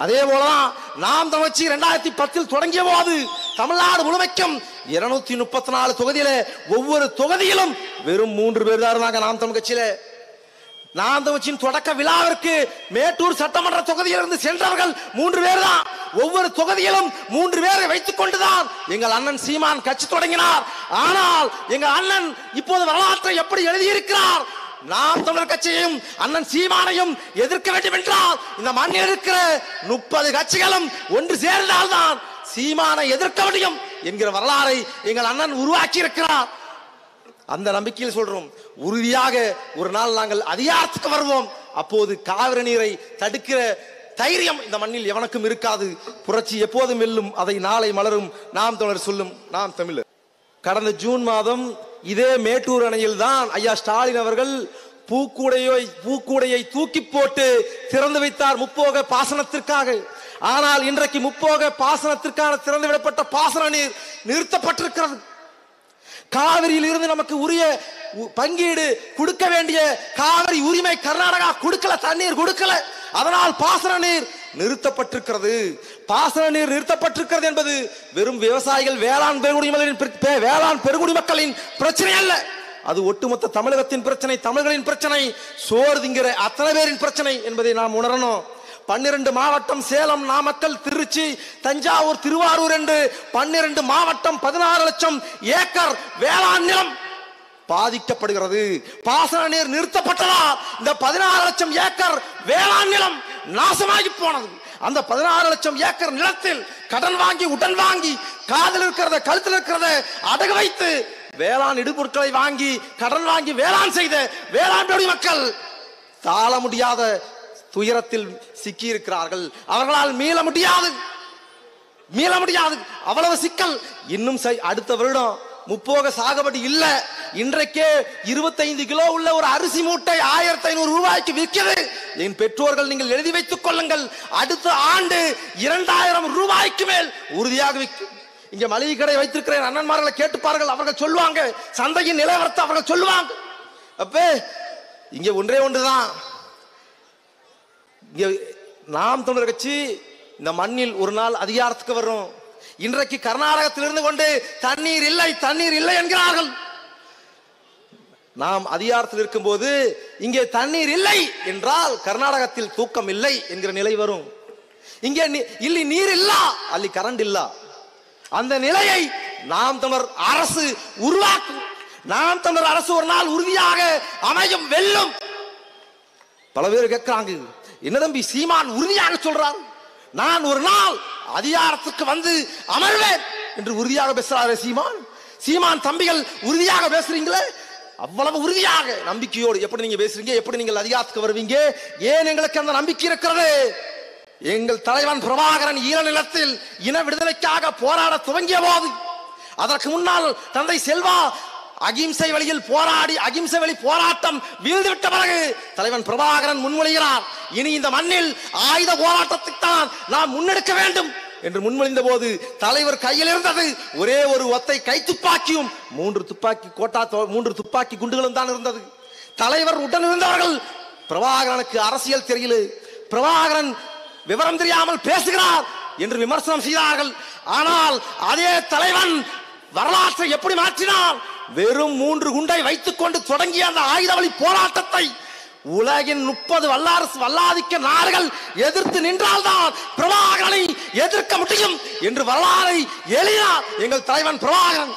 அதே போலதான் நாம் தமிழ்ச்சி 2010 தொடங்கிய போது தமிழ்நாடு முழுமைக்கும் 234 தொகுதியில ஒவ்வொரு தொகுதியிலும் வெறும் 3 பேர் தான் இருந்தாங்க. நாம் தமிழ் கட்சியில நாம் தமிழ்ச்சியின் தொடக்க விழாவிற்கு மேட்டூர் சட்டமன்ற தொகுதியிலிருந்து சென்றவர்கள் 3 பேர் தான். ஒவ்வொரு தொகுதியிலும் 3 பேரை வைத்துக் கொண்டுதான் எங்கள் அண்ணன் சீமான் கட்சி தொடங்கினார். ஆனால் எங்கள் அண்ணன் இப்போது வரலாற்றை எப்படி எழுதியிருக்கிறார்? நாம் தமிழர் கட்சியையும் அண்ணன் சீமானையும் எதிர்க்க வேண்டும் என்றால் இந்த மண்ணில் இருக்கிற 30 கட்சிகளும் ஒன்று சேர்ந்தால்தான் சீமானை எதிர்க்க முடியும் என்கிற வரலாறை எங்கள் அண்ணன் உருவாக்கி இருக்கிறார். அந்த நம்பிக்கையில் சொல்றோம், உறுதியாக ஒரு நாள் நாங்கள் அதிகாரத்துக்கு வருவோம். அப்போது காவிரி நீரை தடுக்கிற தைரியம் இந்த மண்ணில் எவனுக்கும் இருக்காது. புரட்சி எப்போதும் வெல்லும், அதை நாளை மலரும் நாம் தமிழர் சொல்லும் நாம் தமிழர். கடந்த ஜூன் மாதம் இதே மேட்டூர் அணையில் தான் ஐயா ஸ்டாலின் அவர்கள் பூக்கூடையை தூக்கி போட்டு திறந்து வைத்தார் முப்போக பாசனத்திற்காக. ஆனால் இன்றைக்கு முப்போக பாசனத்திற்கான திறந்து விடப்பட்ட பாசன நீர் நிறுத்தப்பட்டிருக்கிறது. காவிரியில் இருந்து நமக்கு உரிய பங்கீடு கொடுக்க வேண்டிய காவிரி உரிமை கர்நாடகா கொடுக்கல, தண்ணீர் கொடுக்கல. அதனால் பாசன நீர் நிறுத்தப்பட்டிருக்கிறது. பாசன நீர் நிறுத்தப்பட்டிருக்கிறது என்பது வெறும் விவசாயிகள் வேளாண் பெருங்குடி மக்களின் பிரச்சனை அல்ல. அது ஒட்டுமொத்த தமிழகத்தின் பிரச்சனை, தமிழர்களின் பிரச்சனை, சோறு திங்கிற அத்தனை பேரின் பிரச்சனை என்பதை நாம் உணரணும். 12 மாவட்டம் சேலம், நாமக்கல், திருச்சி, தஞ்சாவூர், திருவாரூர் என்று 12 மாவட்டம் 16 லட்சம் ஏக்கர் வேளாண் நிலம் பாதிக்கப்படுகிறது. பாசன நீர் நிறுத்தப்பட்டதால் இந்த 16 லட்சம் ஏக்கர் வேளாண் நிலம் நாசமாகி போனது. அந்த 16 லட்சம் ஏக்கர் நிலத்தில் கடன் வாங்கி உடன் வாங்கி காதில் இருக்கிறத கழுத்தில் இருக்கிறத அடகு வைத்து வேளாண் இடுபொருட்களை வாங்கி கடன் வாங்கி வேளாண் செய்த வேளாண் மக்கள் தாழ முடியாத துயரத்தில் சிக்கி இருக்கிறார்கள். அவர்களால் மீள முடியாது. அவ்வளவு சிக்கல். இன்னும் அடுத்த வருடம் முப்போக சாகுபடி இல்ல. இன்றைக்கே 25 கிலோ உள்ள ஒரு அரிசி மூட்டை 1500 ரூபாய்க்கு விற்கிறது. என் பெற்றோர்கள் நீங்கள் எழுதி வைத்துக் கொள்ளுங்கள், அடுத்த ஆண்டு 2000 ரூபாய்க்கு மேல் உறுதியாக விற்கும். இங்க மளிகை கடை வைத்திருக்கிற அண்ணன்மார்களை கேட்டுப்பார்கள், அவர்கள் சொல்லுவாங்க சந்தையின் நிலவரத்தை அவர்கள் சொல்லுவாங்க. அப்ப இங்க ஒன்றே ஒன்றுதான், நாம் தமிழர் கட்சி இந்த மண்ணில் ஒரு நாள் அதிகாரத்துக்கு வரும். இன்றைக்கு கர்நாடகத்தில் இருந்து கொண்டு தண்ணீர் இல்லை என்கிறார்கள். நாம் அதிகாரத்தில் இருக்கும் போது இங்கே தண்ணீர் இல்லை என்றால் கர்நாடகத்தில் தூக்கம் இல்லை என்கிற நிலை வரும். இங்கே இல்லி நீர் இல்ல, அல்லி கரண்ட் இல்ல. அந்த நிலையை நாம் தமிழர் அரசு உருவாக்கும். நாம் தமிழர் அரசு ஒரு நாள் உறுதியாக அமையும், வெல்லும். பல பேர் கேட்கிறாங்க, என்ன தம்பி சீமான் உறுதியாக சொல்றார், நான் ஒரு நாள் அதிகாரத்துக்கு வந்து அமர்வேன் என்று உறுதியாக பேசுறாரு சீமான் தம்பிகள் உறுதியாக பேசுறீங்களே, அவ்வளவு உறுதியாக நம்பிக்கையோடு எப்படி நீங்க பேசுறீங்க, எப்படி நீங்கள் அதிகாரத்துக்கு வருவீங்க? ஏன் எங்களுக்கு அந்த நம்பிக்கை இருக்கிறது? எங்கள் தலைவன் பிரபாகரன் ஈர நிலத்தில் இன விடுதலைக்காக போராட துவங்கிய போது, அதற்கு முன்னால் தந்தை செல்வா அகிம்சை வழியில் போராடி அகிம்சை வழி போராட்டம் வீழ்ந்துவிட்ட பிறகு தலைவன் பிரபாகரன் முன்மொழிகிறார், இனி இந்த மண்ணில் ஆயுத போராட்டத்தைத்தான் நாம் முன்னெடுக்க வேண்டும் என்று முன்மொழிந்த போது தலைவர் கையில் இருந்தது ஒரே ஒரு ஒத்தை கை துப்பாக்கியும் 3 துப்பாக்கி குண்டுகளும் தான் இருந்தது. தலைவர் உடன் இருந்தவர்கள் பிரபாகரனுக்கு அரசியல் தெரியல, பிரபாகரன் விவரம் தெரியாமல் பேசுகிறார் என்று விமர்சனம் செய்தார்கள். ஆனால் அதே தலைவன் வரலாற்றை எப்படி மாற்றினார்? வெறும் 3 குண்டை வைத்துக் கொண்டு தொடங்கிய அந்த ஆயுத வழி போராட்டத்தை உலகின் 30 வல்லாதிக்க நாடுகள் எதிர்த்து நின்றால்தான் பிரபாகரனை எதிர்க்க முடியும் என்று வரலாறை எழுதினார் எங்கள் தலைவன் பிரபாகரன்.